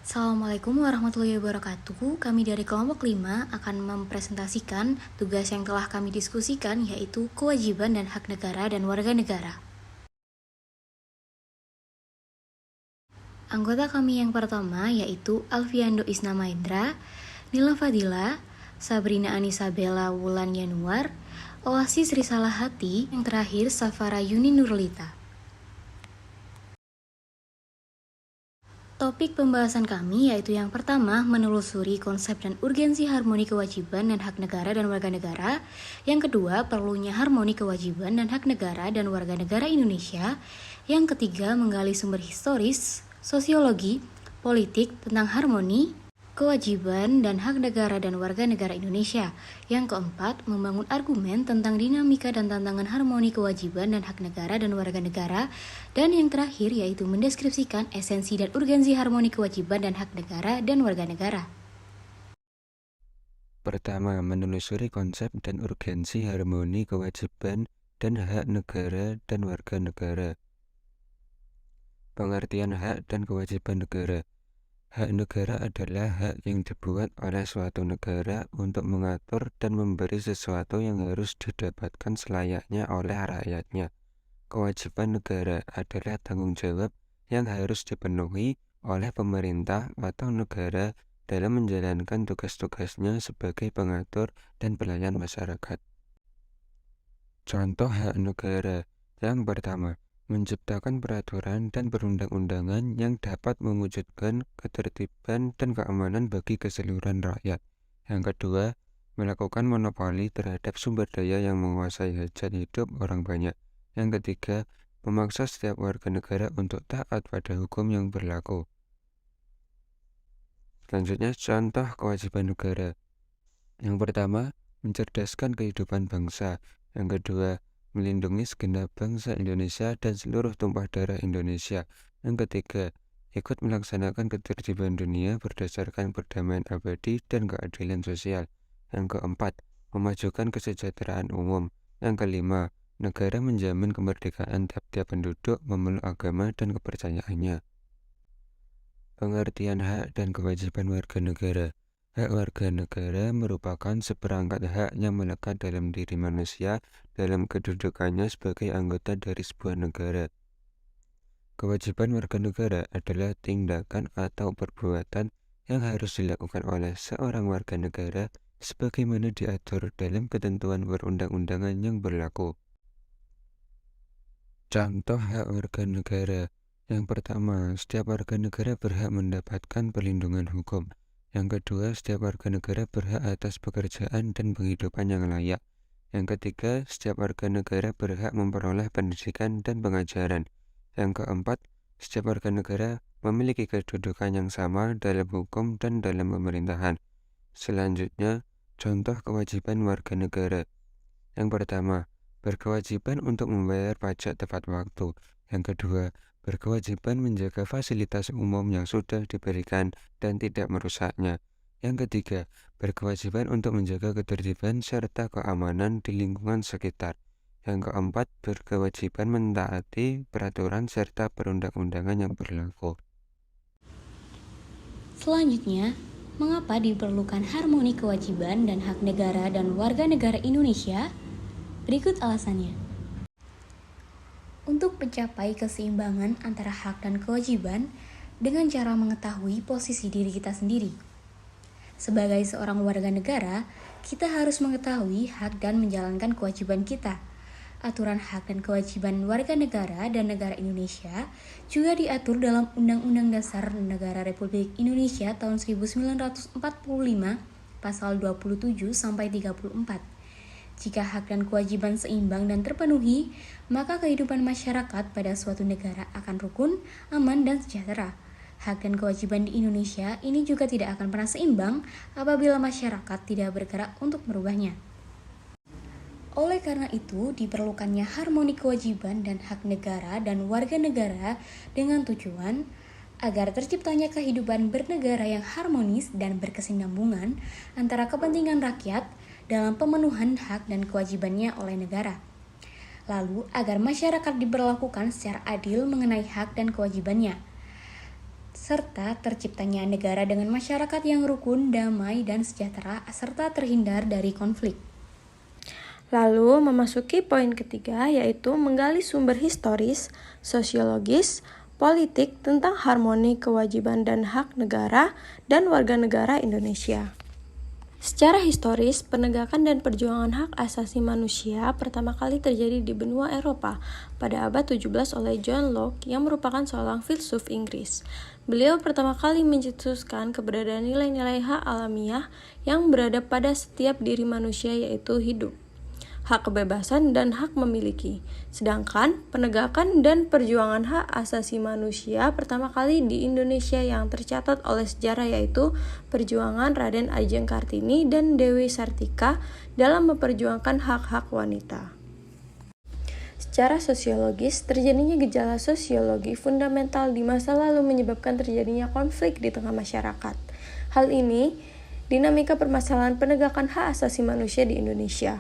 Assalamualaikum warahmatullahi wabarakatuh. Kami dari kelompok 5 akan mempresentasikan tugas yang telah kami diskusikan, yaitu kewajiban dan hak negara dan warga negara. Anggota kami yang pertama yaitu Alfiando Isna Mahendra, Nila Fadila, Sabrina Anisabella Wulan Yanuar, Oasis Risalah Hati, yang terakhir Safara Yuni Nurlita. Topik pembahasan kami yaitu yang pertama, menelusuri konsep dan urgensi harmoni kewajiban dan hak negara dan warga negara. Yang kedua, perlunya harmoni kewajiban dan hak negara dan warga negara Indonesia. Yang ketiga, menggali sumber historis, sosiologi, politik tentang harmoni kewajiban dan hak negara dan warga negara Indonesia. Yang keempat, membangun argumen tentang dinamika dan tantangan harmoni kewajiban dan hak negara dan warga negara. Dan yang terakhir yaitu mendeskripsikan esensi dan urgensi harmoni kewajiban dan hak negara dan warga negara. Pertama, menelusuri konsep dan urgensi harmoni kewajiban dan hak negara dan warga negara. Pengertian hak dan kewajiban negara. Hak negara adalah hak yang dibuat oleh suatu negara untuk mengatur dan memberi sesuatu yang harus didapatkan selayaknya oleh rakyatnya. Kewajiban negara adalah tanggung jawab yang harus dipenuhi oleh pemerintah atau negara dalam menjalankan tugas-tugasnya sebagai pengatur dan pelayan masyarakat. Contoh hak negara. Yang pertama, menciptakan peraturan dan perundang-undangan yang dapat mewujudkan ketertiban dan keamanan bagi keseluruhan rakyat. Yang kedua, melakukan monopoli terhadap sumber daya yang menguasai hajat hidup orang banyak. Yang ketiga, memaksa setiap warga negara untuk taat pada hukum yang berlaku. Selanjutnya, contoh kewajiban negara. Yang pertama, mencerdaskan kehidupan bangsa. Yang kedua, melindungi segenap bangsa Indonesia dan seluruh tumpah darah Indonesia. Yang ketiga, ikut melaksanakan ketertiban dunia berdasarkan perdamaian abadi dan keadilan sosial. Yang keempat, memajukan kesejahteraan umum. Yang kelima, negara menjamin kemerdekaan tiap-tiap penduduk memeluk agama dan kepercayaannya. Pengertian hak dan kewajiban warga negara. Hak warga negara merupakan seperangkat hak yang melekat dalam diri manusia dalam kedudukannya sebagai anggota dari sebuah negara. Kewajiban warga negara adalah tindakan atau perbuatan yang harus dilakukan oleh seorang warga negara sebagaimana diatur dalam ketentuan perundang-undangan yang berlaku. Contoh hak warga negara. Yang pertama, setiap warga negara berhak mendapatkan perlindungan hukum. Yang kedua, setiap warga negara berhak atas pekerjaan dan penghidupan yang layak. Yang ketiga, setiap warga negara berhak memperoleh pendidikan dan pengajaran. Yang keempat, setiap warga negara memiliki kedudukan yang sama dalam hukum dan dalam pemerintahan. Selanjutnya, contoh kewajiban warga negara. Yang pertama, berkewajiban untuk membayar pajak tepat waktu. Yang kedua, berkewajiban menjaga fasilitas umum yang sudah diberikan dan tidak merusaknya. Yang ketiga, berkewajiban untuk menjaga ketertiban serta keamanan di lingkungan sekitar. Yang keempat, berkewajiban mentaati peraturan serta perundang-undangan yang berlaku. Selanjutnya, mengapa diperlukan harmoni kewajiban dan hak negara dan warga negara Indonesia? Berikut alasannya. Untuk mencapai keseimbangan antara hak dan kewajiban dengan cara mengetahui posisi diri kita sendiri. Sebagai seorang warga negara, kita harus mengetahui hak dan menjalankan kewajiban kita. Aturan hak dan kewajiban warga negara dan negara Indonesia juga diatur dalam Undang-Undang Dasar Negara Republik Indonesia tahun 1945 pasal 27 sampai 34. Jika hak dan kewajiban seimbang dan terpenuhi, maka kehidupan masyarakat pada suatu negara akan rukun, aman, dan sejahtera. Hak dan kewajiban di Indonesia ini juga tidak akan pernah seimbang apabila masyarakat tidak bergerak untuk merubahnya. Oleh karena itu, diperlukannya harmoni kewajiban dan hak negara dan warga negara dengan tujuan agar terciptanya kehidupan bernegara yang harmonis dan berkesinambungan antara kepentingan rakyat dalam pemenuhan hak dan kewajibannya oleh negara. Lalu, agar masyarakat diberlakukan secara adil mengenai hak dan kewajibannya. serta terciptanya negara dengan masyarakat yang rukun, damai, dan sejahtera, serta terhindar dari konflik. Lalu memasuki poin ketiga, yaitu menggali sumber historis, sosiologis, politik tentang harmoni kewajiban dan hak negara dan warga negara Indonesia. Secara historis, penegakan dan perjuangan hak asasi manusia pertama kali terjadi di benua Eropa pada abad 17 oleh John Locke yang merupakan seorang filsuf Inggris. Beliau pertama kali mencetuskan keberadaan nilai-nilai hak alamiah yang berada pada setiap diri manusia, yaitu hidup, hak kebebasan, dan hak memiliki. Sedangkan penegakan dan perjuangan hak asasi manusia pertama kali di Indonesia yang tercatat oleh sejarah yaitu perjuangan Raden Ajeng Kartini dan Dewi Sartika dalam memperjuangkan hak-hak wanita. Secara sosiologis, terjadinya gejala sosiologi fundamental di masa lalu menyebabkan terjadinya konflik di tengah masyarakat. Hal ini dinamika permasalahan penegakan hak asasi manusia di Indonesia.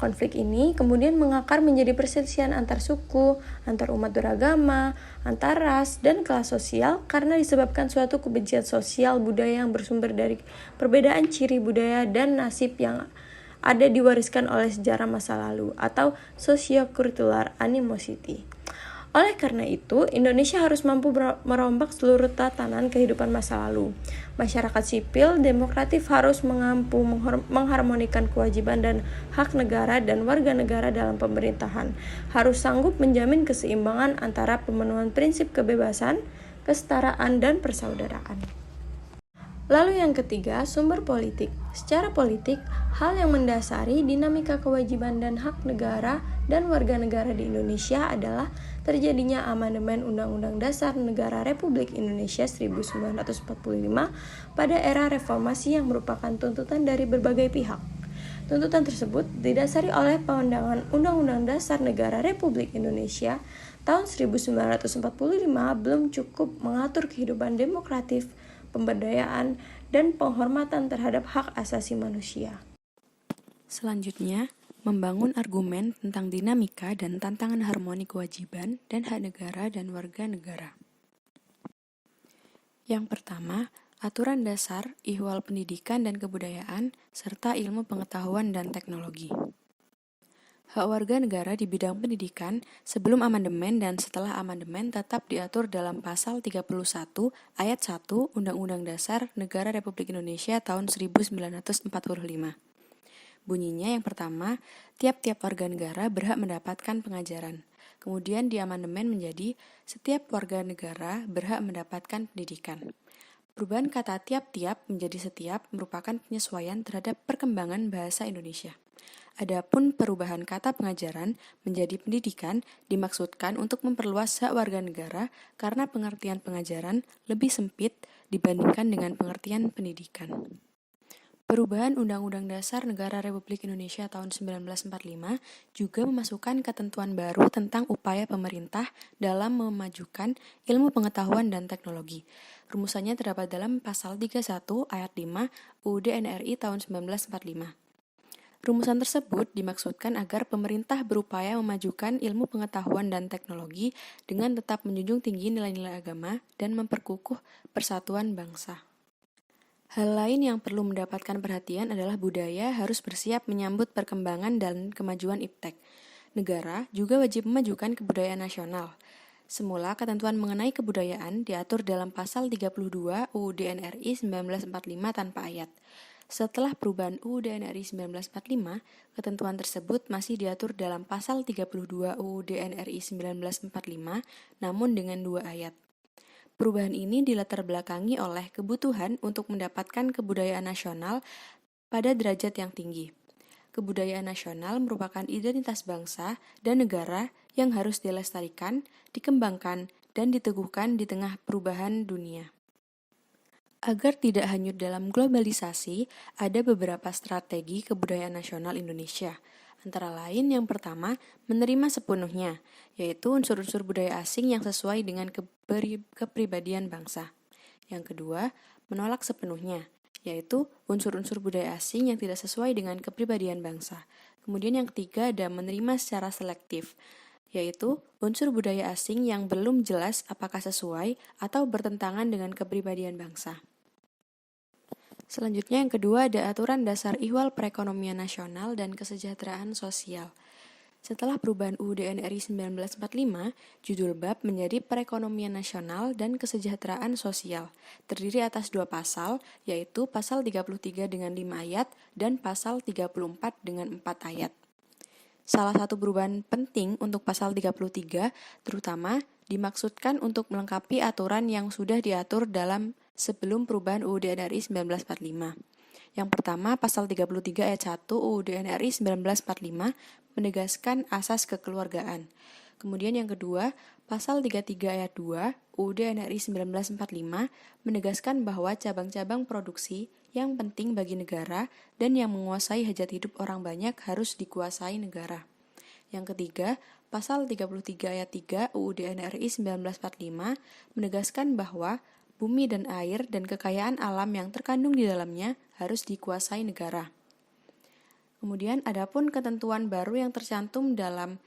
Konflik ini kemudian mengakar menjadi perselisihan antar suku, antar umat beragama, antar ras, dan kelas sosial karena disebabkan suatu kebencian sosial budaya yang bersumber dari perbedaan ciri budaya dan nasib yang ada diwariskan oleh sejarah masa lalu atau socio-cultural animosity. Oleh karena itu, Indonesia harus mampu merombak seluruh tatanan kehidupan masa lalu. Masyarakat sipil demokratif harus mengampu mengharmonikan kewajiban dan hak negara dan warga negara dalam pemerintahan. Harus sanggup menjamin keseimbangan antara pemenuhan prinsip kebebasan, kesetaraan, dan persaudaraan. Lalu yang ketiga, sumber politik. Secara politik, hal yang mendasari dinamika kewajiban dan hak negara dan warga negara di Indonesia adalah terjadinya amandemen Undang-Undang Dasar Negara Republik Indonesia 1945 pada era reformasi yang merupakan tuntutan dari berbagai pihak. Tuntutan tersebut didasari oleh Pandangan Undang-Undang Dasar Negara Republik Indonesia tahun 1945 belum cukup mengatur kehidupan demokratif, pemberdayaan, dan penghormatan terhadap hak asasi manusia. Selanjutnya, membangun argumen tentang dinamika dan tantangan harmoni kewajiban dan hak negara dan warga negara. Yang pertama, aturan dasar, ihwal pendidikan dan kebudayaan, serta ilmu pengetahuan dan teknologi. Hak warga negara di bidang pendidikan sebelum amandemen dan setelah amandemen tetap diatur dalam Pasal 31 Ayat 1 Undang-Undang Dasar Negara Republik Indonesia tahun 1945. Bunyinya yang pertama, tiap-tiap warga negara berhak mendapatkan pengajaran. Kemudian di amandemen menjadi setiap warga negara berhak mendapatkan pendidikan. Perubahan kata tiap-tiap menjadi setiap merupakan penyesuaian terhadap perkembangan bahasa Indonesia. Adapun perubahan kata pengajaran menjadi pendidikan dimaksudkan untuk memperluas hak warga negara karena pengertian pengajaran lebih sempit dibandingkan dengan pengertian pendidikan. Perubahan Undang-Undang Dasar Negara Republik Indonesia tahun 1945 juga memasukkan ketentuan baru tentang upaya pemerintah dalam memajukan ilmu pengetahuan dan teknologi. Rumusannya terdapat dalam Pasal 31 Ayat 5 UUD NRI tahun 1945. Rumusan tersebut dimaksudkan agar pemerintah berupaya memajukan ilmu pengetahuan dan teknologi dengan tetap menjunjung tinggi nilai-nilai agama dan memperkukuh persatuan bangsa. Hal lain yang perlu mendapatkan perhatian adalah budaya harus bersiap menyambut perkembangan dan kemajuan iptek. Negara juga wajib memajukan kebudayaan nasional. Semula ketentuan mengenai kebudayaan diatur dalam Pasal 32 UUD NRI 1945 tanpa ayat. Setelah perubahan UUD NRI 1945, ketentuan tersebut masih diatur dalam Pasal 32 UUD NRI 1945, namun dengan 2 ayat. Perubahan ini dilatar belakangi oleh kebutuhan untuk mendapatkan kebudayaan nasional pada derajat yang tinggi. Kebudayaan nasional merupakan identitas bangsa dan negara yang harus dilestarikan, dikembangkan, dan diteguhkan di tengah perubahan dunia. Agar tidak hanyut dalam globalisasi, ada beberapa strategi kebudayaan nasional Indonesia. Antara lain yang pertama, menerima sepenuhnya, yaitu unsur-unsur budaya asing yang sesuai dengan kepribadian bangsa. Yang kedua, menolak sepenuhnya, yaitu unsur-unsur budaya asing yang tidak sesuai dengan kepribadian bangsa. Kemudian yang ketiga ada menerima secara selektif, yaitu unsur budaya asing yang belum jelas apakah sesuai atau bertentangan dengan kepribadian bangsa. Selanjutnya yang kedua ada aturan dasar ihwal perekonomian nasional dan kesejahteraan sosial. Setelah perubahan UUD NRI 1945, judul bab menjadi Perekonomian Nasional dan Kesejahteraan Sosial, terdiri atas 2 pasal, yaitu pasal 33 dengan 5 ayat dan pasal 34 dengan 4 ayat. Salah satu perubahan penting untuk pasal 33 terutama dimaksudkan untuk melengkapi aturan yang sudah diatur dalam sebelum perubahan UUD NRI 1945. Yang pertama, pasal 33 ayat 1 UUD NRI 1945 menegaskan asas kekeluargaan. Kemudian yang kedua, pasal 33 ayat 2 UUD NRI 1945 menegaskan bahwa cabang-cabang produksi yang penting bagi negara dan yang menguasai hajat hidup orang banyak harus dikuasai negara. Yang ketiga, pasal 33 ayat 3 UUD NRI 1945 menegaskan bahwa bumi dan air dan kekayaan alam yang terkandung di dalamnya harus dikuasai negara. Kemudian adapun ketentuan baru yang tercantum dalam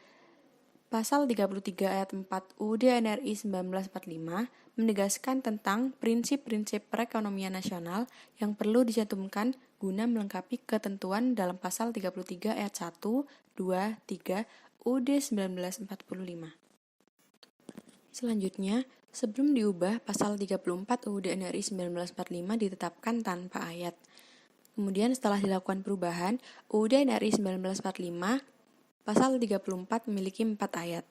pasal 33 ayat 4 UUD NRI 1945 menegaskan tentang prinsip-prinsip perekonomian nasional yang perlu dicantumkan guna melengkapi ketentuan dalam pasal 33 ayat 1, 2, 3 UUD 1945. Selanjutnya, sebelum diubah, pasal 34 UUD NRI 1945 ditetapkan tanpa ayat. Kemudian setelah dilakukan perubahan, UUD NRI 1945, pasal 34 memiliki 4 ayat.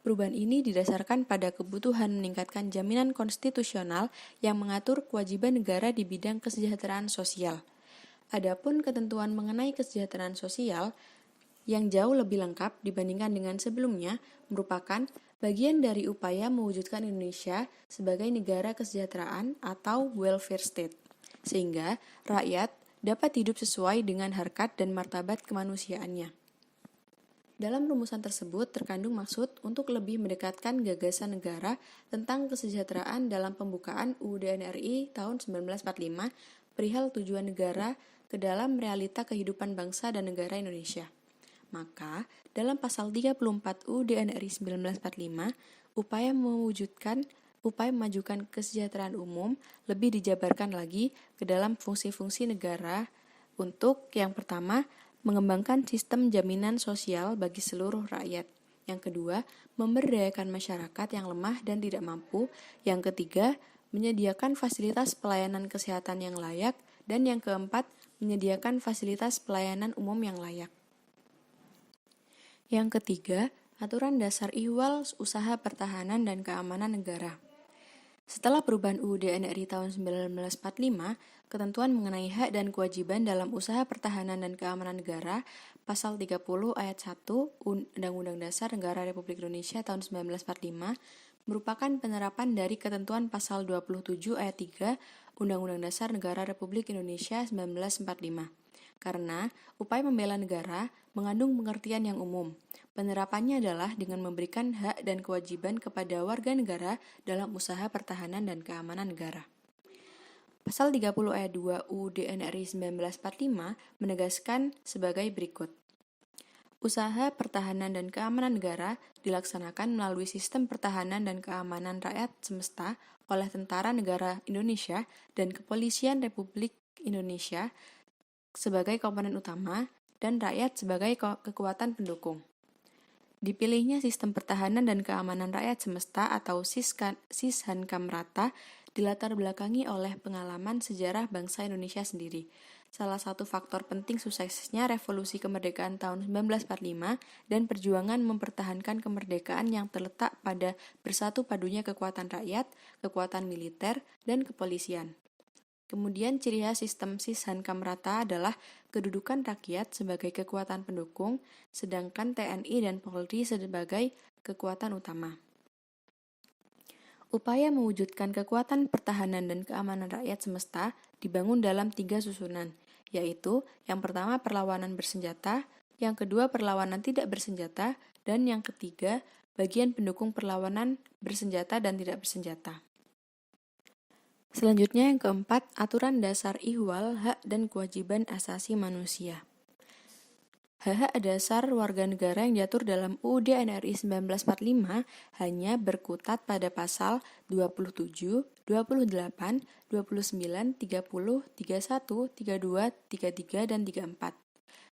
Perubahan ini didasarkan pada kebutuhan meningkatkan jaminan konstitusional yang mengatur kewajiban negara di bidang kesejahteraan sosial. Adapun ketentuan mengenai kesejahteraan sosial yang jauh lebih lengkap dibandingkan dengan sebelumnya merupakan bagian dari upaya mewujudkan Indonesia sebagai negara kesejahteraan atau welfare state, sehingga rakyat dapat hidup sesuai dengan harkat dan martabat kemanusiaannya. Dalam rumusan tersebut terkandung maksud untuk lebih mendekatkan gagasan negara tentang kesejahteraan dalam pembukaan UUD NRI tahun 1945 perihal tujuan negara ke dalam realita kehidupan bangsa dan negara Indonesia. Maka, dalam pasal 34 UUD NRI 1945, upaya memajukan kesejahteraan umum lebih dijabarkan lagi ke dalam fungsi-fungsi negara untuk yang pertama, mengembangkan sistem jaminan sosial bagi seluruh rakyat. Yang kedua, memberdayakan masyarakat yang lemah dan tidak mampu. Yang ketiga, menyediakan fasilitas pelayanan kesehatan yang layak. Dan yang keempat, menyediakan fasilitas pelayanan umum yang layak. Yang ketiga, aturan dasar ihwal usaha pertahanan dan keamanan negara. Setelah perubahan UUD NRI tahun 1945, ketentuan mengenai hak dan kewajiban dalam usaha pertahanan dan keamanan negara, pasal 30 ayat 1 Undang-Undang Dasar Negara Republik Indonesia tahun 1945, merupakan penerapan dari ketentuan pasal 27 ayat 3 Undang-Undang Dasar Negara Republik Indonesia 1945. Karena upaya membela negara mengandung pengertian yang umum. Penerapannya adalah dengan memberikan hak dan kewajiban kepada warga negara dalam usaha pertahanan dan keamanan negara. Pasal 30 ayat 2 UUD NRI 1945 menegaskan sebagai berikut. Usaha pertahanan dan keamanan negara dilaksanakan melalui sistem pertahanan dan keamanan rakyat semesta oleh Tentara Negara Indonesia dan Kepolisian Republik Indonesia sebagai komponen utama dan rakyat sebagai kekuatan pendukung. Dipilihnya sistem pertahanan dan keamanan rakyat semesta atau Sishankamrata dilatar belakangi oleh pengalaman sejarah bangsa Indonesia sendiri. Salah satu faktor penting suksesnya revolusi kemerdekaan tahun 1945 dan perjuangan mempertahankan kemerdekaan yang terletak pada bersatu padunya kekuatan rakyat, kekuatan militer, dan kepolisian. Kemudian ciri khas sistem Sishankamrata adalah kedudukan rakyat sebagai kekuatan pendukung, sedangkan TNI dan Polri sebagai kekuatan utama. Upaya mewujudkan kekuatan pertahanan dan keamanan rakyat semesta dibangun dalam 3 susunan, yaitu yang pertama perlawanan bersenjata, yang kedua perlawanan tidak bersenjata, dan yang ketiga bagian pendukung perlawanan bersenjata dan tidak bersenjata. Selanjutnya yang keempat, aturan dasar ihwal hak dan kewajiban asasi manusia. Hak-hak dasar warga negara yang diatur dalam UUD NRI 1945 hanya berkutat pada pasal 27, 28, 29, 30, 31, 32, 33, dan 34.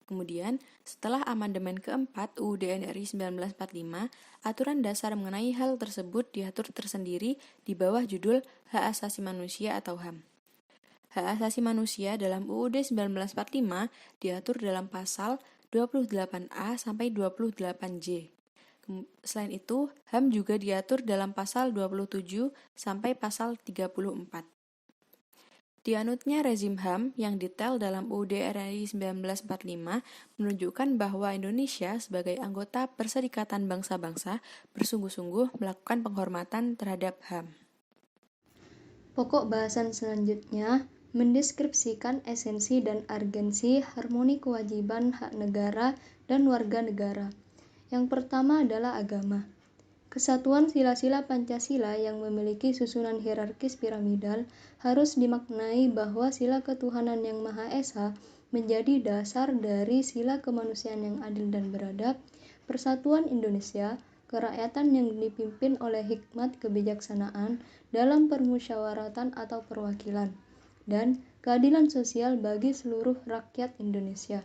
Kemudian, setelah amandemen keempat UUD NRI 1945, aturan dasar mengenai hal tersebut diatur tersendiri di bawah judul Hak Asasi Manusia atau HAM. Hak asasi manusia dalam UUD 1945 diatur dalam pasal 28A sampai 28J. Selain itu, HAM juga diatur dalam pasal 27 sampai pasal 34. Dianutnya rezim HAM yang detail dalam UUD RI 1945 menunjukkan bahwa Indonesia sebagai anggota Perserikatan Bangsa-Bangsa bersungguh-sungguh melakukan penghormatan terhadap HAM. Pokok bahasan selanjutnya mendeskripsikan esensi dan urgensi harmoni kewajiban hak negara dan warga negara. Yang pertama adalah agama. Kesatuan sila-sila Pancasila yang memiliki susunan hierarkis piramidal harus dimaknai bahwa sila ketuhanan yang Maha Esa menjadi dasar dari sila kemanusiaan yang adil dan beradab, persatuan Indonesia, kerakyatan yang dipimpin oleh hikmat kebijaksanaan dalam permusyawaratan atau perwakilan, dan keadilan sosial bagi seluruh rakyat Indonesia.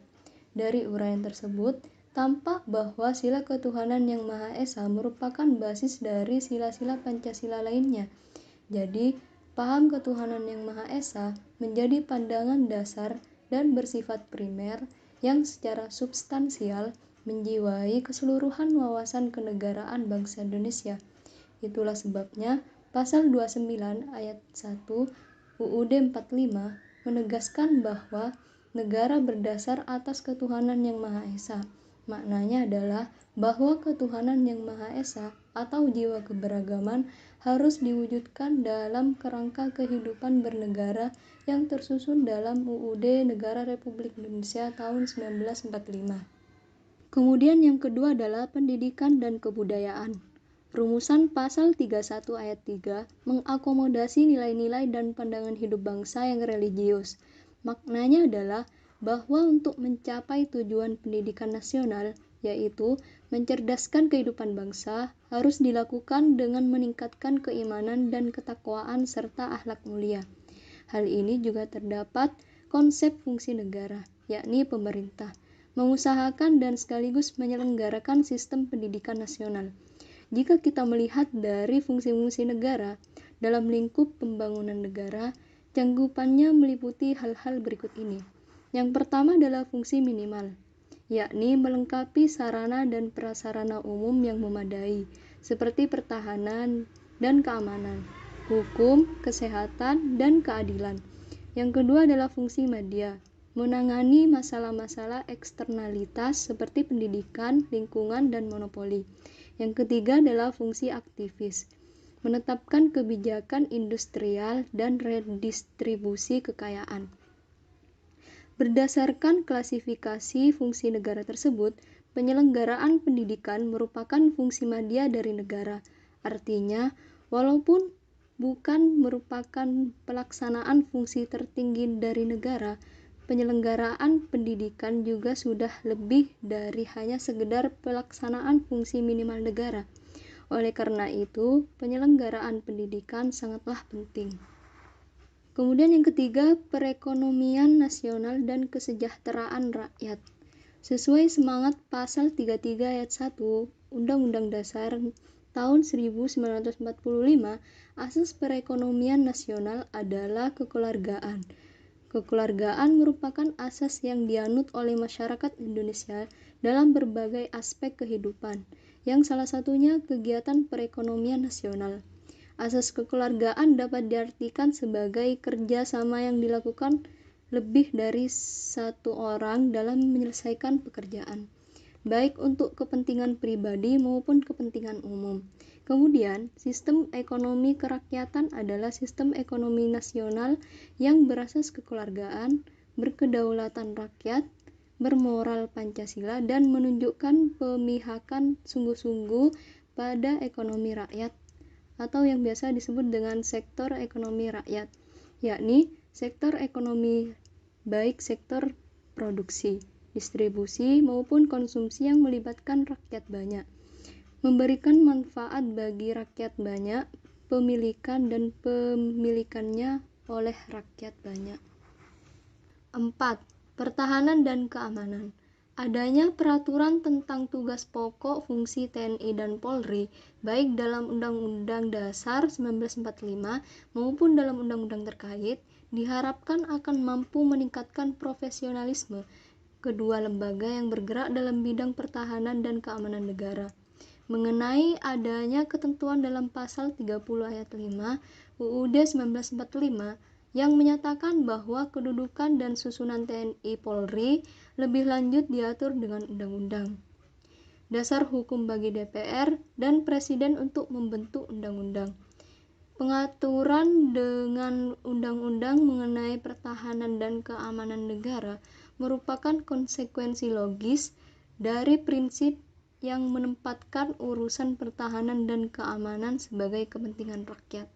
Dari uraian tersebut, tampak bahwa sila ketuhanan yang Maha Esa merupakan basis dari sila-sila Pancasila lainnya. Jadi, paham ketuhanan yang Maha Esa menjadi pandangan dasar dan bersifat primer yang secara substansial menjiwai keseluruhan wawasan kenegaraan bangsa Indonesia. Itulah sebabnya pasal 29 ayat 1 UUD 45 menegaskan bahwa negara berdasar atas ketuhanan yang Maha Esa. Maknanya adalah bahwa ketuhanan yang Maha Esa atau jiwa keberagaman harus diwujudkan dalam kerangka kehidupan bernegara yang tersusun dalam UUD Negara Republik Indonesia tahun 1945. Kemudian yang kedua adalah pendidikan dan kebudayaan. Rumusan pasal 31 ayat 3 mengakomodasi nilai-nilai dan pandangan hidup bangsa yang religius. Maknanya adalah bahwa untuk mencapai tujuan pendidikan nasional, yaitu mencerdaskan kehidupan bangsa, harus dilakukan dengan meningkatkan keimanan dan ketakwaan serta akhlak mulia. Hal ini juga terdapat konsep fungsi negara, yakni pemerintah, mengusahakan dan sekaligus menyelenggarakan sistem pendidikan nasional. Jika kita melihat dari fungsi-fungsi negara dalam lingkup pembangunan negara, cangkupannya meliputi hal-hal berikut ini. Yang pertama adalah fungsi minimal, yakni melengkapi sarana dan prasarana umum yang memadai, seperti pertahanan dan keamanan, hukum, kesehatan, dan keadilan. Yang kedua adalah fungsi media, menangani masalah-masalah eksternalitas seperti pendidikan, lingkungan, dan monopoli. Yang ketiga adalah fungsi aktivis, menetapkan kebijakan industrial dan redistribusi kekayaan. Berdasarkan klasifikasi fungsi negara tersebut, penyelenggaraan pendidikan merupakan fungsi media dari negara. Artinya, walaupun bukan merupakan pelaksanaan fungsi tertinggi dari negara, penyelenggaraan pendidikan juga sudah lebih dari hanya sekedar pelaksanaan fungsi minimal negara. Oleh karena itu, penyelenggaraan pendidikan sangatlah penting. Kemudian yang ketiga, perekonomian nasional dan kesejahteraan rakyat. Sesuai semangat pasal 33 ayat 1 Undang-Undang Dasar tahun 1945, asas perekonomian nasional adalah kekeluargaan. Kekeluargaan merupakan asas yang dianut oleh masyarakat Indonesia dalam berbagai aspek kehidupan, yang salah satunya kegiatan perekonomian nasional. Asas kekeluargaan dapat diartikan sebagai kerja sama yang dilakukan lebih dari satu orang dalam menyelesaikan pekerjaan, baik untuk kepentingan pribadi maupun kepentingan umum. Kemudian, sistem ekonomi kerakyatan adalah sistem ekonomi nasional yang berasas kekeluargaan, berkedaulatan rakyat, bermoral Pancasila, dan menunjukkan pemihakan sungguh-sungguh pada ekonomi rakyat, atau yang biasa disebut dengan sektor ekonomi rakyat, yakni sektor ekonomi baik sektor produksi. distribusi, maupun konsumsi yang melibatkan rakyat banyak, memberikan manfaat bagi rakyat banyak, pemilikan dan pemilikannya oleh rakyat banyak. 4. Pertahanan dan keamanan. Adanya peraturan tentang tugas pokok fungsi TNI dan Polri, baik dalam Undang-Undang Dasar 1945 maupun dalam undang-undang terkait, diharapkan akan mampu meningkatkan profesionalisme kedua lembaga yang bergerak dalam bidang pertahanan dan keamanan negara. Mengenai adanya ketentuan dalam pasal 30 ayat 5 UUD 1945 yang menyatakan bahwa kedudukan dan susunan TNI Polri lebih lanjut diatur dengan undang-undang. Dasar hukum bagi DPR dan Presiden untuk membentuk undang-undang. Pengaturan dengan undang-undang mengenai pertahanan dan keamanan negara merupakan konsekuensi logis dari prinsip yang menempatkan urusan pertahanan dan keamanan sebagai kepentingan rakyat.